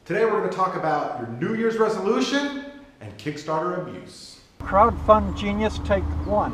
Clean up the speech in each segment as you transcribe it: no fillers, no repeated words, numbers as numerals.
Today we're going to talk about your New Year's resolution and Kickstarter abuse. Crowdfund Genius Take 1.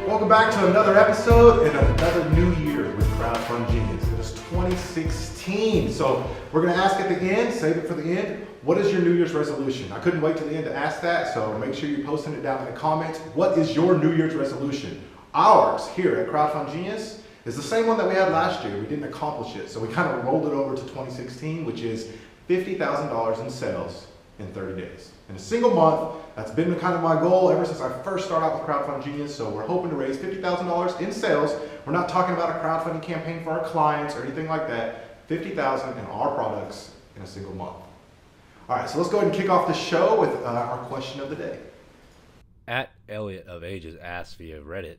Welcome back to another episode and another new year with Crowdfund Genius. It is 2016, so we're going to ask at the end, save it for the end, what is your New Year's resolution? I couldn't wait till the end to ask that, so make sure you're posting it down in the comments. What is your New Year's resolution? Ours here at Crowdfund Genius is the same one that we had last year. We didn't accomplish it, so we kind of rolled it over to 2016, which is $50,000 in sales in 30 days. In a single month, that's been kind of my goal ever since I first started out with Crowdfund Genius. So we're hoping to raise $50,000 in sales. We're not talking about a crowdfunding campaign for our clients or anything like that. $50,000 in our products in a single month. All right, so let's go ahead and kick off the show with our question of the day. At Elliot of Ages asked via Reddit,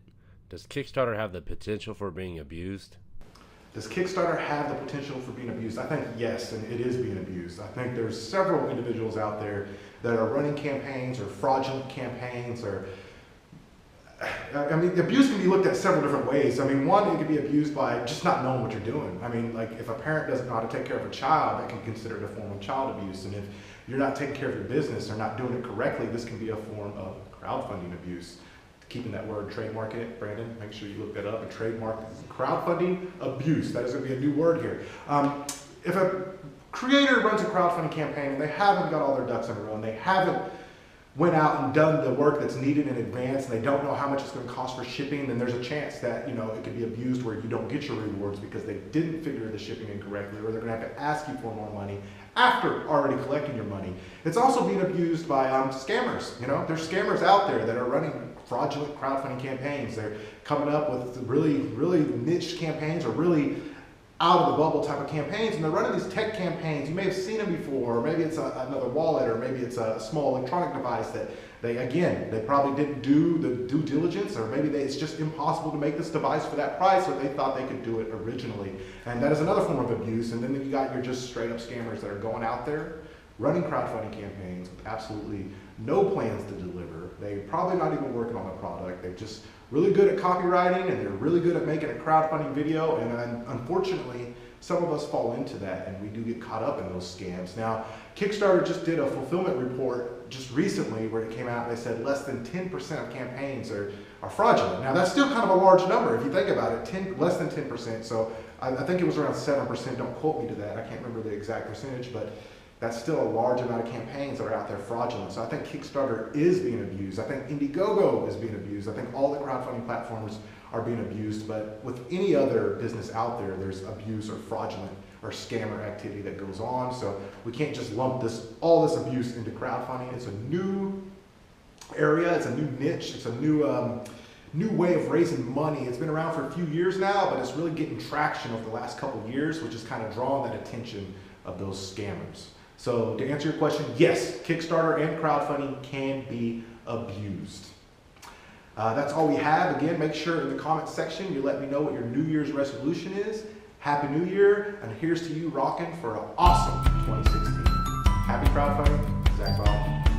does Kickstarter have the potential for being abused? Does Kickstarter have the potential for being abused? I think yes, and it is being abused. I think there's several individuals out there that are running campaigns or fraudulent campaigns or, I mean, abuse can be looked at several different ways. I mean, one, it can be abused by just not knowing what you're doing. I mean, like if a parent doesn't know how to take care of a child, that can be considered a form of child abuse. And if you're not taking care of your business or not doing it correctly, this can be a form of crowdfunding abuse. Keeping that word, trademarking it, Brandon, make sure you look that up and trademark crowdfunding abuse. That is going to be a new word here. If a creator runs a crowdfunding campaign and they haven't got all their ducks in a row and they haven't went out and done the work that's needed in advance and they don't know how much it's going to cost for shipping, then there's a chance that it could be abused where you don't get your rewards because they didn't figure the shipping in correctly, or they're going to have to ask you for more money after already collecting your money. It's also being abused by scammers. There's scammers out there that are running fraudulent crowdfunding campaigns. They're coming up with really, really niche campaigns or really out of the bubble type of campaigns, and they're running these tech campaigns. You may have seen them before, or maybe it's another wallet, or maybe it's a small electronic device that they probably didn't do the due diligence, or maybe it's just impossible to make this device for that price, or they thought they could do it originally. And that is another form of abuse. And then you got your just straight up scammers that are going out there running crowdfunding campaigns with absolutely no plans to deliver. They're probably not even working on the product. They're just really good at copywriting, and they're really good at making a crowdfunding video. And unfortunately, some of us fall into that, and we do get caught up in those scams. Now, Kickstarter just did a fulfillment report just recently where it came out and they said less than 10% of campaigns are fraudulent. Now, that's still kind of a large number if you think about it, less than 10%. So I think it was around 7%. Don't quote me to that. I can't remember the exact percentage, but that's still a large amount of campaigns that are out there fraudulent. So I think Kickstarter is being abused. I think INDIEGOGO is being abused. I think all the crowdfunding platforms are being abused. But with any other business out there, there's abuse or fraudulent or scammer activity that goes on. So we can't just lump all this abuse into crowdfunding. It's a new area. It's a new niche. It's a new way of raising money. It's been around for a few years now, but it's really getting traction over the last couple of years, which is kind of drawing that attention of those scammers. So to answer your question, yes, Kickstarter and crowdfunding can be abused. That's all we have. Again, make sure in the comment section you let me know what your New Year's resolution is. Happy New Year, and here's to you rocking for an awesome 2016. Happy crowdfunding, ZACBOB.